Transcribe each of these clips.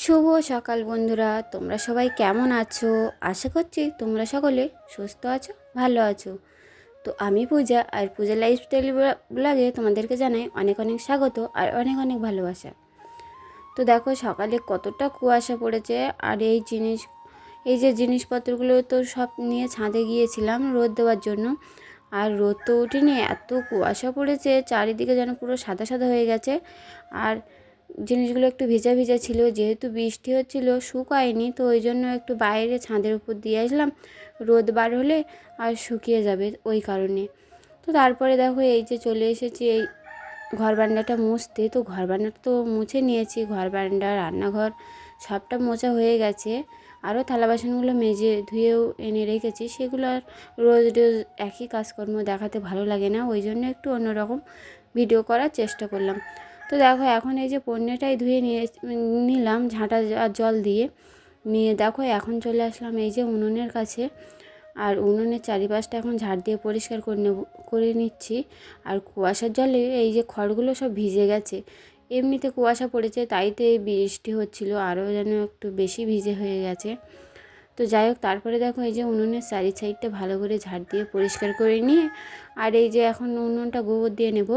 শুভ সকাল বন্ধুরা, তোমরা সবাই কেমন আছো? আশা করছি তোমরা সকলে সুস্থ আছো, ভালো আছো। তো আমি পূজা, আর পূজা লাইফস্টাইল ব্লগে তোমাদেরকে জানাই অনেক অনেক স্বাগত আর অনেক অনেক ভালোবাসা। তো দেখো সকালে কতটা কুয়াশা পড়েছে, আর এই যে জিনিসপত্রগুলো তো সব নিয়ে ছাদে গিয়েছিলাম রোদ দেওয়ার জন্য। আর রোদ তো ওঠেনি, এত কুয়াশা পড়েছে, চারিদিকে যেন পুরো সাদা সাদা হয়ে গেছে। আর জিনিসগুলো একটু ভিজা ভিজা ছিল, যেহেতু বৃষ্টি হচ্ছিল শুকায়নি, তো ওই জন্য একটু বাইরে ছাদের উপর দিয়ে আসলাম, রোদ বার হলে আর শুকিয়ে যাবে ওই কারণে। তো তারপরে দেখো এই যে চলে এসেছি এই ঘর বারান্দাটা মুছতে। তো ঘর বারান্দাটা তো মুছে নিয়েছি, ঘর বারান্দা রান্নাঘর সবটা মোছা হয়ে গেছে। আরও থালা বাসনগুলো মেজে ধুয়েও এনে রেখেছি, সেগুলো আর রোজ রোজ একই কাজকর্ম দেখাতে ভালো লাগে না, ওই জন্য একটু অন্যরকম ভিডিও করার চেষ্টা করলাম। তো দেখো এখন এই যে পণ্যটাই ধুয়ে নিলাম ঝাঁটা আর জল দিয়ে নিয়ে, দেখো এখন চলে আসলাম এই যে উনুনের কাছে। আর উনুনের চারিপাশটা এখন ঝাড় দিয়ে পরিষ্কার করে নিচ্ছি। আর কুয়াশার জলে এই যে খড়গুলো সব ভিজে গেছে, এমনিতে কুয়াশা পড়েছে তাইতে এই বৃষ্টি হচ্ছিল, আরও যেন একটু বেশি ভিজে হয়ে গেছে। তো যাই হোক, তারপরে দেখো এই যে উনুনের চারি সাইডটা ভালো করে ঝাড় দিয়ে পরিষ্কার করে নিয়ে, আর এই যে এখন উনুনটা গোবর দিয়ে নেব।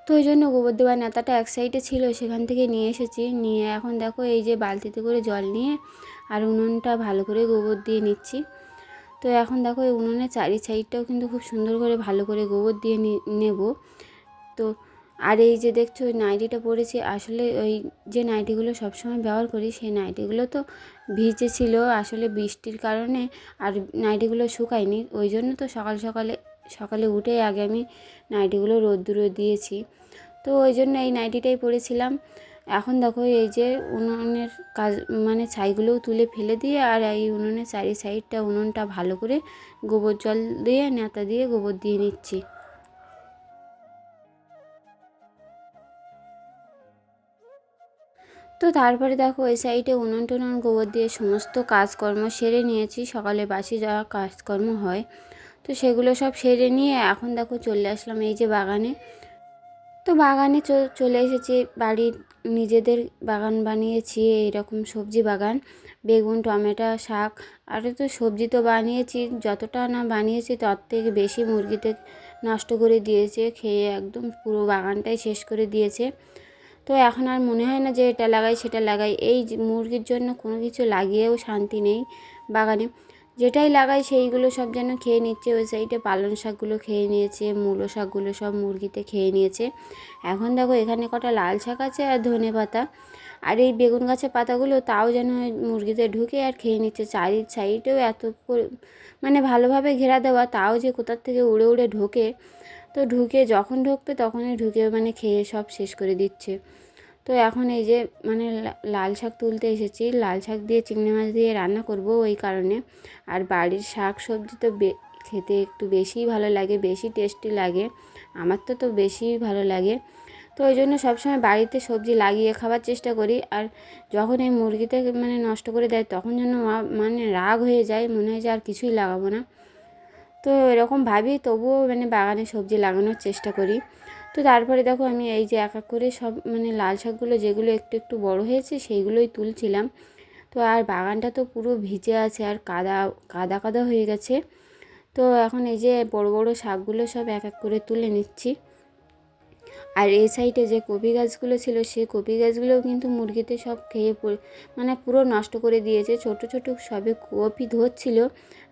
তো ওই জন্য গোবর দেওয়ার নেতাটা এক সাইডে ছিল, সেখান থেকে নিয়ে এসেছি, নিয়ে এখন দেখো এই যে বালতিতে করে জল নিয়ে আর উনুনটা ভালো করে গোবর দিয়ে নিচ্ছি। তো এখন দেখো এই উনুনের চারি সাইডটাও কিন্তু খুব সুন্দর করে ভালো করে গোবর দিয়ে নেব। তো আর এই যে দেখছো ওই নাইটিটা পরেছি, আসলে ওই যে নাইটিগুলো সবসময় ব্যবহার করি সেই নাইটিগুলো তো ভিজে ছিল আসলে বৃষ্টির কারণে, আর নাইটিগুলো শুকায়নি, ওই জন্য তো সকালে উঠেই আগে আমি নাইটিগুলো রোদ্দুরে দিয়েছি। তো ওই জন্য এই নাইটিটাই পরেছিলাম। এখন দেখো এই যে উনুনের কাজ মানে ছাইগুলোও তুলে ফেলে দিয়ে, আর এই উনুনের চারি সাইডটা উনুনটা ভালো করে গোবর জল দিয়ে নেতা দিয়ে গোবর দিয়ে নিচ্ছি। তো তারপরে দেখো ওই সাইডে উনুন টুনুন গোবর দিয়ে সমস্ত কাজকর্ম সেরে নিয়েছি, সকালে বাসি যাওয়া কাজকর্ম হয়, তো সেগুলো সব সেরে নিয়ে এখন দেখো চলে আসলাম এই যে বাগানে। তো বাগানে চলে এসেছি, বাড়ির নিজেদের বাগান বানিয়েছি, এইরকম সবজি বাগান, বেগুন টমেটো শাক, আর তো সবজি তো বানিয়েছি, যতটা না বানিয়েছি তার থেকে বেশি মুরগিতে নষ্ট করে দিয়েছে, খেয়ে একদম পুরো বাগানটাই শেষ করে দিয়েছে। তো এখন আর মনে হয় না যে এটা লাগাই সেটা লাগাই, এই মুরগির জন্য কোনো কিছু লাগিয়েও শান্তি নেই বাগানে, যেটাই লাগাই সেইগুলো সব যেন খেয়ে নিচ্ছে। ওই সাইডে পালং শাকগুলো খেয়ে নিয়েছে, মূলো শাকগুলো সব মুরগিতে খেয়ে নিয়েছে। এখন দেখো এখানে কটা লাল শাক আছে আর ধনে পাতা, আর এই বেগুন গাছের পাতাগুলো তাও যেন মুরগিতে ঢুকে আর খেয়ে নিচ্ছে। চারি সাইডেও এত মানে ভালোভাবে ঘেরা দেওয়া, তাও যে কোথার থেকে উড়ে উড়ে ঢোকে, তো ঢুকে যখন ঢুকবে তখনই ঢুকে মানে খেয়ে সব শেষ করে দিচ্ছে। তো এখন এই যে মানে লাল শাক তুলতে এসেছি, লাল শাক দিয়ে চিংড়ি মাছ দিয়ে রান্না করব ওই কারণে। আর বাড়ির শাক সবজি তো খেতে একটু বেশিই ভালো লাগে, বেশি টেস্টি লাগে, আমার তো বেশিই ভালো লাগে। তো ওই জন্য সবসময় বাড়িতে সবজি লাগিয়ে খাওয়ার চেষ্টা করি। আর যখন এই মুরগিতে মানে নষ্ট করে দেয় তখন যেন মানে রাগ হয়ে যায়, মনে হয় যে আর কিছুই লাগাবো না। তো এরকম ভাবি তবুও মানে বাগানে সবজি লাগানোর চেষ্টা করি। তো তারপরে দেখো আমি এই যে এক এক করে সব মানে লাল শাকগুলো যেগুলো একটু একটু বড় হয়েছে সেইগুলোই তুলছিলাম। তো আর বাগানটা তো পুরো ভিজে আছে আর কাদা কাদা কাদা হয়ে গেছে। তো এখন এই যে বড় বড় শাকগুলো সব এক এক করে তুলে নিচ্ছি। আর এই সাইডে যে কপি গাছগুলো ছিল সেই কপি গাছগুলোও কিন্তু মুরগিতে সব খেয়ে মানে পুরো নষ্ট করে দিয়েছে, ছোট ছোট সবে কপি ধরছিল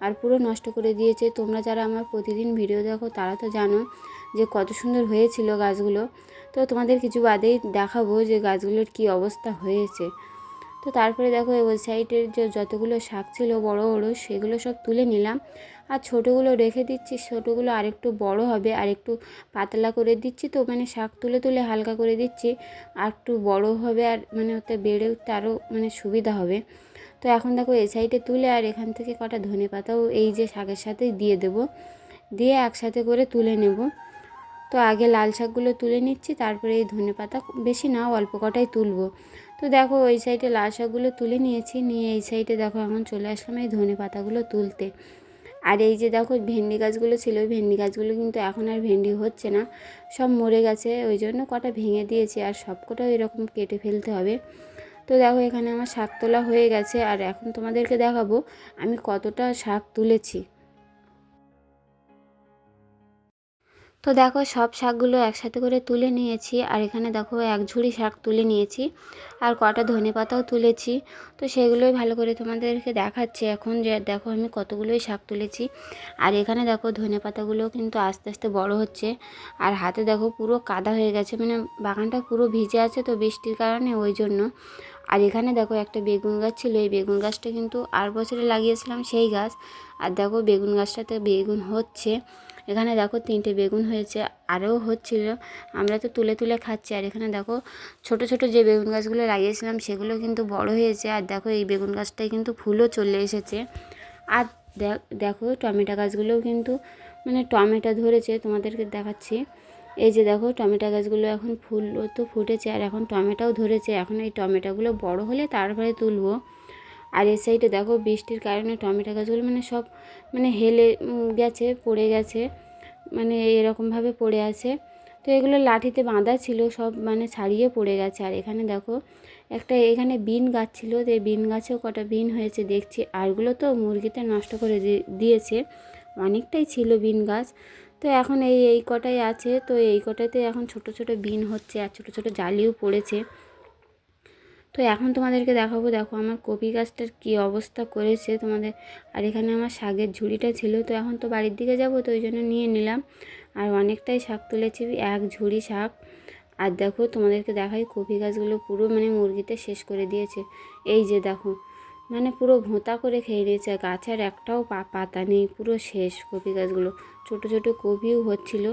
আর পুরো নষ্ট করে দিয়েছে। তোমরা যারা আমার প্রতিদিন ভিডিও দেখো তারা তো জানো যে কত সুন্দর হয়েছিল গাছগুলো। তো তোমাদের কিছু বাদেই দেখাবো যে গাছগুলোর কি অবস্থা হয়েছে। তো তারপরে দেখো ওই সাইডের যে যতগুলো শাক ছিল বড় বড় সেগুলো সব তুলে নিলাম, আর ছোটোগুলো রেখে দিচ্ছি, ছোটোগুলো আরেকটু বড় হবে আর একটু পাতলা করে দিচ্ছি। তো মানে শাক তুলে তুলে হালকা করে দিচ্ছি, আর একটু বড় হবে আর মানে ওতে বেড়ে উঠতে আরও মানে সুবিধা হবে। তো এখন দেখো এই সাইডে তুলে আর এখান থেকে কটা ধনে পাতাও এই যে শাকের সাথে দিয়ে দেব, দিয়ে একসাথে করে তুলে নেব। তো আগে লাল শাকগুলো তুলে নিচ্ছি, তারপরে এই ধনে পাতা বেশি না অল্প কটাই তুলবো। তো দেখো ওই সাইডে লাল শাকগুলো তুলে নিয়েছি, নিয়ে এই সাইডে দেখো এখন চলে আসলাম এই ধনে পাতাগুলো তুলতে। আর এই যে দেখো ভেন্ডি গাছগুলো ছিল, ওই ভেন্ডি গাছগুলো কিন্তু এখন আর ভেন্ডি হচ্ছে না, সব মরে গেছে, ওই জন্য কটা ভেঙে দিয়েছি, আর সব কটাও এরকম কেটে ফেলতে হবে। তো দেখো এখানে আমার শাক তোলা হয়ে গেছে, আর এখন তোমাদেরকে দেখাবো আমি কতটা শাক তুলেছি। তো দেখো সব শাকগুলো একসাথে করে তুলে নিয়েছি, আর এখানে দেখো এক ঝুড়ি শাক তুলে নিয়েছি, আর কটা ধনেপাতাও তুলেছি। তো সেগুলোই ভালো করে তোমাদেরকে দেখাচ্ছি এখন, যে দেখো আমি কতগুলোই শাক তুলেছি। আর এখানে দেখো ধনেপাতাগুলো কিন্তু আস্তে আস্তে বড় হচ্ছে, আর হাতে দেখো পুরো কাদা হয়ে গেছে, মানে বাগানটা পুরো ভিজে আছে তো বৃষ্টির কারণে, ওই জন্য। আর এখানে দেখো একটা বেগুন গাছ ছিল, এই বেগুন গাছটা কিন্তু আর বছরে লাগিয়েছিলাম সেই গাছ। আর দেখো বেগুন গাছটাতে বেগুন হচ্ছে, এখানে দেখো 3টে বেগুন হয়েছে, আরও হচ্ছিল, আমরা তো তুলে তুলে খাচ্ছি। আর এখানে দেখো ছোট ছোট যে বেগুন গাছগুলো লাগিয়েছিলাম সেগুলো কিন্তু বড় হয়েছে, আর দেখো এই বেগুন গাছটায় কিন্তু ফুলও চলে এসেছে। আর দেখো টমেটো গাছগুলোও কিন্তু মানে টমেটো ধরেছে, তোমাদেরকে দেখাচ্ছি। এই যে দেখো টমেটো গাছগুলো এখন ফুলও তো ফুটেছে, আর এখন টমেটোও ধরেছে। এখন এই টমেটোগুলো বড় হলে তারপরে তুলবো। আর এই সাইডে দেখো বৃষ্টির কারণে টমেটো গাছগুলো মানে সব মানে হেলে গেছে, পড়ে গেছে, মানে এরকমভাবে পড়ে আছে। তো এগুলো লাঠিতে বাঁধা ছিল, সব মানে ছাড়িয়ে পড়ে গেছে। আর এখানে দেখো একটা এখানে বিন গাছ ছিল, তো এই বিন গাছেও কটা বিন হয়েছে দেখছি, আরগুলো তো মুরগিতে নষ্ট করে দিয়েছে, অনেকটাই ছিল বিন গাছ। তো এখন এই কটাই আছে, তো এই কটাতে এখন ছোট ছোট বিন হচ্ছে, আর ছোট ছোট জালিও পড়েছে। তো এখন তোমাদেরকে দেখাবো, দেখো আমার কপি গাছটার কী অবস্থা করেছে তোমাদের। আর এখানে আমার শাকের ঝুড়িটা ছিল, তো এখন তো বাড়ির দিকে যাব, তো ওই জন্য নিয়ে নিলাম। আর অনেকটাই শাক তুলেছি, এক ঝুড়ি শাক। আর দেখো তোমাদেরকে দেখাই কপি গাছগুলো পুরো মানে মুরগিতে শেষ করে দিয়েছে। এই যে দেখো মানে পুরো ভোঁতা করে খেয়ে নিয়েছে, গাছের একটাও পাতা নেই, পুরো শেষ কপি গাছগুলো। ছোট ছোট কপিও হচ্ছিলো।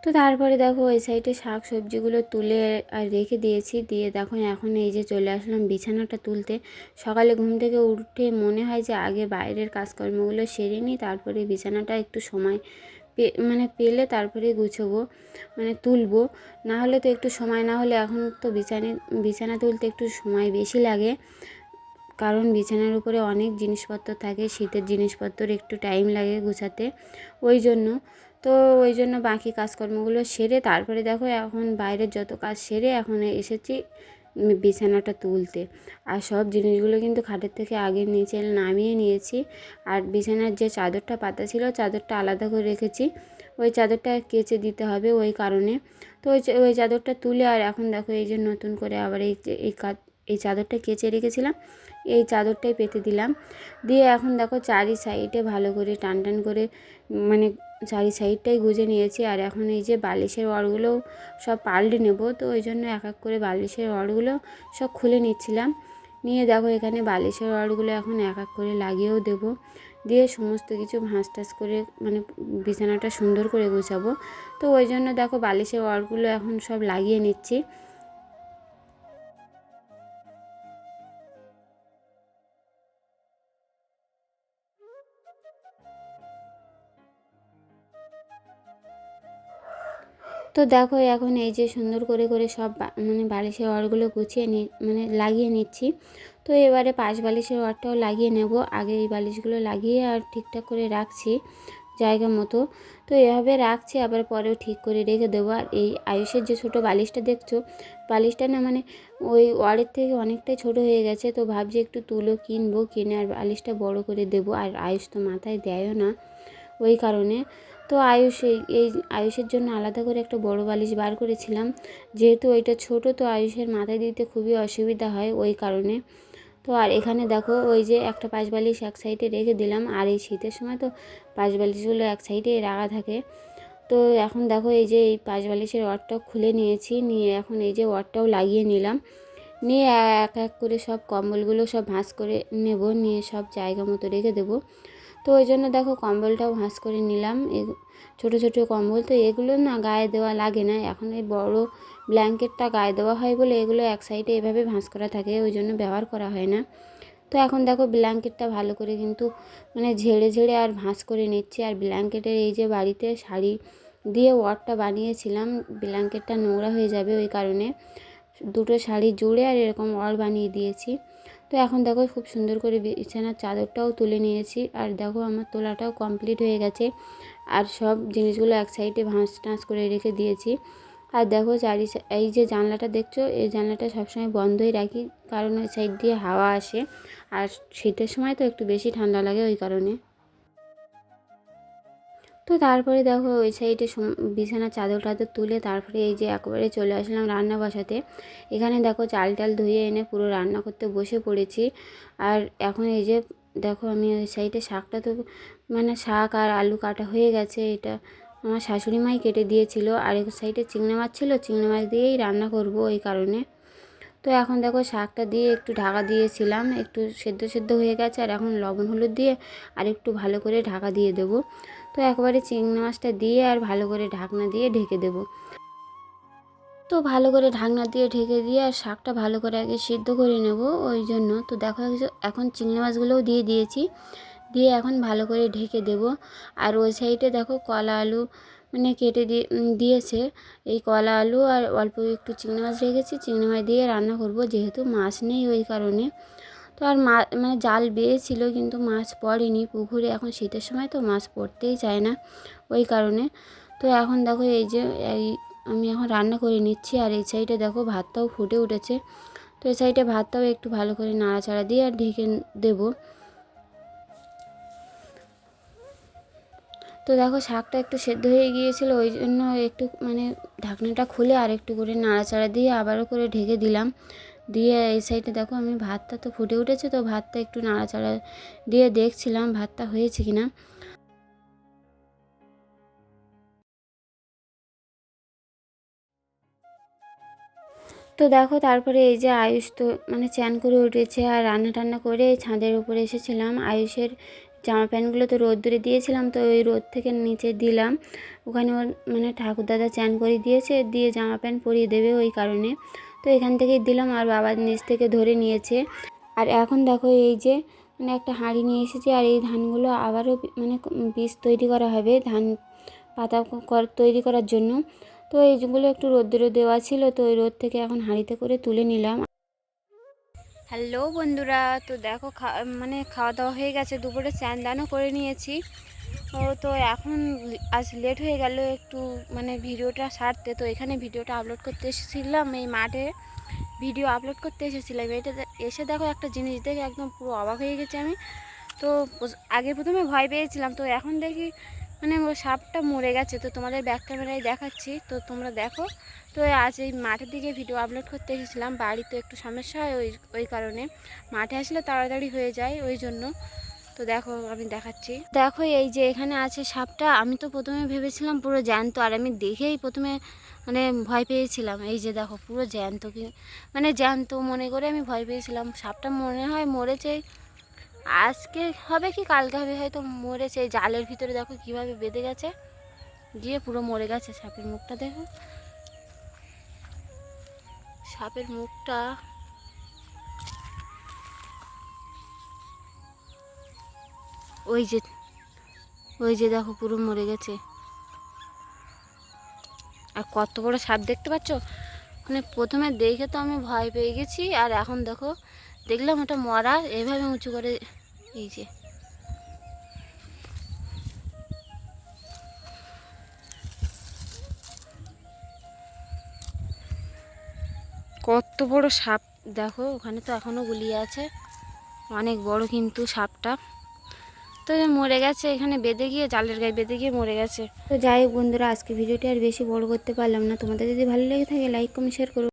তো তারপরে দেখো ওই সাইডে শাক সবজিগুলো তুলে আর রেখে দিয়েছি, দিয়ে দেখো এখন এই যে চলে আসলাম বিছানাটা তুলতে। সকালে ঘুম থেকে উঠে মনে হয় যে আগে বাইরের কাজকর্মগুলো সেরে নিই, তারপরে বিছানাটা একটু সময় মানে পেলে তারপরে গুছোবো, মানে তুলবো। না হলে তো একটু সময় না হলে, এখন তো বিছানা তুলতে একটু সময় বেশি লাগে, কারণ বিছানার উপরে অনেক জিনিসপত্র থাকে, শীতের জিনিসপত্র একটু টাইম লাগে গুছাতে, ওই জন্য। তো ওই জন্য বাকি কাজকর্মগুলো সেরে তারপরে দেখো এখন বাইরের যত কাজ সেরে এখন এসেছি বিছানাটা তুলতে। আর সব জিনিসগুলো কিন্তু খাটের থেকে আগে নিচে নামিয়ে নিয়েছি। আর বিছানার যে চাদরটা পাতা ছিল চাদরটা আলাদা করে রেখেছি, ওই চাদরটা কেচে দিতে হবে ওই কারণে। তো ওই চাদরটা তুলে আর এখন দেখো এই যে নতুন করে আবার এই চাদরটা কেচে রেখেছিলাম, এই চাদরটাই পেতে দিলাম। দিয়ে এখন দেখো চারি সাইডে ভালো করে টান টান করে মানে চারি সাইডটাই গুজে নিয়েছি। আর এখন এই যে বালিশের ওয়ারগুলোও সব পাল্টে নেব, তো ওই জন্য এক এক করে বালিশের ওয়ারগুলো সব খুলে নিচ্ছিলাম। নিয়ে দেখো এখানে বালিশের ওয়ারগুলো এখন এক এক করে লাগিয়েও দেব, দিয়ে সমস্ত কিছু ভাঁজ টাজ করে মানে বিছানাটা সুন্দর করে গোছাবো। তো ওই জন্য দেখো বালিশের ওয়ারগুলো এখন সব লাগিয়ে নিচ্ছি। তো দেখো এখন এই যে সুন্দর করে করে সব মানে বালিশের ওয়ারগুলো গুছিয়ে মানে লাগিয়ে নিচ্ছি। তো এবারে পাশ বালিশের ওয়ারটাও লাগিয়ে নেব, আগে এই বালিশগুলো লাগিয়ে আর ঠিকঠাক করে রাখছি জায়গা মতো। তো এভাবে রাখছি, আবার পরেও ঠিক করে রেখে দেবো। আর এই আয়ুষের যে ছোটো বালিশটা দেখছো, বালিশটা না মানে ওই ওয়ারের থেকে অনেকটাই ছোট হয়ে গেছে, তো ভাবছি একটু তুলো কিনবো, কিনে আর বালিশটা বড় করে দেবো। আর আয়ুষ তো মাথায় দেয়ও না, ওই কারণে। তো এই আয়ুষের জন্য আলাদা করে একটা বড় বালিশ বার করেছিলাম, যেহেতু ওইটা ছোট, তো আয়ুষের মাথায় দিতে খুবই অসুবিধা হয়, ওই কারণে। তো আর এখানে দেখো ওই যে একটা পাশ বালিশ এক সাইডে রেখে দিলাম, আর এই শীতের সময় তো পাশ বালিশগুলো এক সাইডে রাখা থাকে। তো এখন দেখো এই যে এই পাশ বালিশের ওয়ারটাও খুলে নিয়েছি, নিয়ে এখন এই যে ওয়ারটাও লাগিয়ে নিলাম। নিয়ে এক এক করে সব কম্বলগুলো সব ভাঁজ করে নেব, নিয়ে সব জায়গা মতো রেখে দেবো। তো ওই জন্য দেখো কম্বলটাও ভাঁজ করে নিলাম, ছোটো ছোটো কম্বল, তো এগুলো না গায়ে দেওয়া লাগে না, এখন এই বড় ব্ল্যাঙ্কেটটা গায়ে দেওয়া হয় বলে এগুলো এক সাইডে এভাবে ভাঁজ করা থাকে, ওই জন্য ব্যবহার করা হয় না। তো এখন দেখো ব্ল্যাঙ্কেটটা ভালো করে কিন্তু মানে ঝেড়ে ঝেড়ে আর ভাঁজ করে নিচ্ছি। আর ব্ল্যাঙ্কেটের এই যে বাড়িতে শাড়ি দিয়ে ওয়ারটা বানিয়েছিলাম, ব্ল্যাঙ্কেটটা নোংরা হয়ে যাবে ওই কারণে দুটো শাড়ি জুড়ে আর এরকম ওয়ার বানিয়ে দিয়েছি। তো এখন দেখো খুব সুন্দর করে বিছানার চাদরটাও তুলে নিয়েছি, আর দেখো আমার তোলাটাও কমপ্লিট হয়ে গেছে। আর সব জিনিসগুলো এক সাইডে ভাঁজ টাঁজ করে রেখে দিয়েছি। আর দেখো এই যে জানলাটা দেখছো, এই জানলাটা সবসময় বন্ধই রাখি, কারণ ওই সাইড দিয়ে হাওয়া আসে, আর শীতের সময় তো একটু বেশি ঠান্ডা লাগে ওই কারণে। তো তারপরে দেখো ওই সাইডে বিছানার চাদর টাদর তুলে তারপরে এই যে একবারে চলে আসলাম রান্না বসাতে। এখানে দেখো চাল টাল ধুয়ে এনে পুরো রান্না করতে বসে পড়েছি। আর এখন এই যে দেখো আমি ওই সাইডে শাকটা তো মানে শাক আর আলু কাটা হয়ে গেছে, এটা আমার শাশুড়ি মাই কেটে দিয়েছিল। আর এক সাইডে চিংড়ি মাছ ছিল, চিংড়ি মাছ দিয়েই রান্না করব ওই কারণে। তো এখন দেখো শাকটা দিয়ে একটু ঢাকা দিয়েছিলাম, একটু সেদ্ধ সেদ্ধ হয়ে গেছে, আর এখন লবণ হলুদ দিয়ে আর একটু ভালো করে ঢাকা দিয়ে দেবো। তো একবারে চিংড়ি মাছটা দিয়ে আর ভালো করে ঢাকনা দিয়ে ঢেকে দেবো। তো ভালো করে ঢাকনা দিয়ে ঢেকে দিয়ে আর শাকটা ভালো করে আগে সিদ্ধ করে নেব ওই জন্য। তো দেখো এখন চিংড়ি মাছগুলোও দিয়ে দিয়েছি, দিয়ে এখন ভালো করে ঢেকে দেব। আর ওই সাইডে দেখো কলা আলু মানে কেটে দিয়েছে, এই কলা আলু আর অল্প একটু চিংড়ি মাছ রেখেছি, চিংড়ি মাছ দিয়ে রান্না করব, যেহেতু মাছ নেই ওই কারণে। তো আর মানে জাল বেয়েছিল কিন্তু মাছ পড়েনি পুকুরে, এখন শীতের সময় তো মাছ পড়তেই চায় না ওই কারণে। তো এখন দেখো এই যে আমি এখন রান্না করে নিচ্ছি, আর এই সাইডে দেখো ভাতটাও ফুটে উঠেছে। তো এই সাইডে ভাতটাও একটু ভালো করে নাড়াচাড়া দিয়ে আর ঢেকে দেবো। তো দেখো শাকটা একটু সেদ্ধ হয়ে গিয়েছিল, ওই জন্য একটু মানে ঢাকনাটা খুলে আর একটু করে নাড়াচাড়া দিয়ে আবারও করে ঢেকে দিলাম। দিয়ে এই সাইডে দেখো আমি ভাতটা তো ফুটে উঠেছে, তো ভাতটা একটু নাড়াচাড়া দিয়ে দেখছিলাম ভাতটা হয়েছে কিনা। তো দেখো তারপরে এই যে আয়ুষ তো মানে চ্যান করে উঠেছে, আর রান্না টান্না করে ছাদের উপরে এসেছিলাম। আয়ুষের জামা প্যান্টগুলো তো রোদ্দুরে দিয়েছিলাম, তো ওই রোদ থেকে নিচে দিলাম, ওখানে ওর মানে ঠাকুরদাদা চ্যান করে দিয়েছে, দিয়ে জামা প্যান্ট পরিয়ে দেবে ওই কারণে। তো এখান থেকেই দিলাম, আর বাবার নিচ থেকে ধরে নিয়েছে। আর এখন দেখো এই যে মানে একটা হাঁড়ি নিয়ে এসেছি, আর এই ধানগুলো আবারও মানে বীজ তৈরি করা হবে ধান পাতা তৈরি করার জন্য। তো এইগুলো একটু রোদ্দুরে দেওয়া ছিল, তো ওই রোদ থেকে এখন হাঁড়িতে করে তুলে নিলাম। হ্যালো বন্ধুরা, তো দেখো মানে খাওয়া দাওয়া হয়ে গেছে, দুপুরে স্নান দানও করে নিয়েছি। তো এখন আজ লেট হয়ে গেল একটু মানে ভিডিওটা সারতে। তো এখানে ভিডিওটা আপলোড করতে এসেছিলাম, এই মাঠে ভিডিও আপলোড করতে এসেছিলাম। এটা এসে দেখো একটা জিনিস দেখে একদম পুরো অবাক হয়ে গেছি আমি। তো আগে প্রথমে ভয় পেয়েছিলাম, তো এখন দেখি মানে ওই সাপটা মরে গেছে। তো তোমাদের ব্যাক ক্যামেরায় দেখাচ্ছি, তো তোমরা দেখো। তো আজ এই মাঠের দিকে ভিডিও আপলোড করতে এসেছিলাম, বাড়িতে একটু সমস্যা হয় ওই কারণে, মাঠে আসলে তাড়াতাড়ি হয়ে যায় ওই জন্য। তো দেখো আমি দেখাচ্ছি, দেখো এই যে এখানে আছে সাপটা। আমি তো প্রথমে ভেবেছিলাম পুরো জ্যান্ত, আর আমি দেখেই প্রথমে মানে ভয় পেয়েছিলাম। এই যে দেখো পুরো জ্যান্ত, কি মানে জ্যান্ত মনে করে আমি ভয় পেয়েছিলাম। সাপটা মনে হয় মরেছে, আজকে হবে কি কালকে হবে, হয়তো মরেছে। এই জালের ভিতরে দেখো কিভাবে বেঁধে গেছে, গিয়ে পুরো মরে গেছে। সাপের মুখটা দেখো, সাপের মুখটা ওই যে ওই যে দেখো পুরো মরে গেছে। আর কত বড় সাপ দেখতে পাচ্ছ, মানে প্রথমে দেখে তো আমি ভয় পেয়ে গেছি, আর এখন দেখো দেখলাম ওটা মরা, এভাবে উঁচু করে এই যে কত বড় সাপ দেখো, ওখানে তো এখনো গুলিয়ে আছে, অনেক বড় কিন্তু সাপটা। তো মরে গেছে, এখানে বেঁধে গিয়ে জালের গায়ে বেঁধে গিয়ে মরে গেছে। তো যাই হোক বন্ধুরা, আজকে ভিডিওটি আর বেশি বড় করতে পারলাম না। তোমাদের যদি ভালো লেগে থাকে লাইক কমেন্ট শেয়ার করো।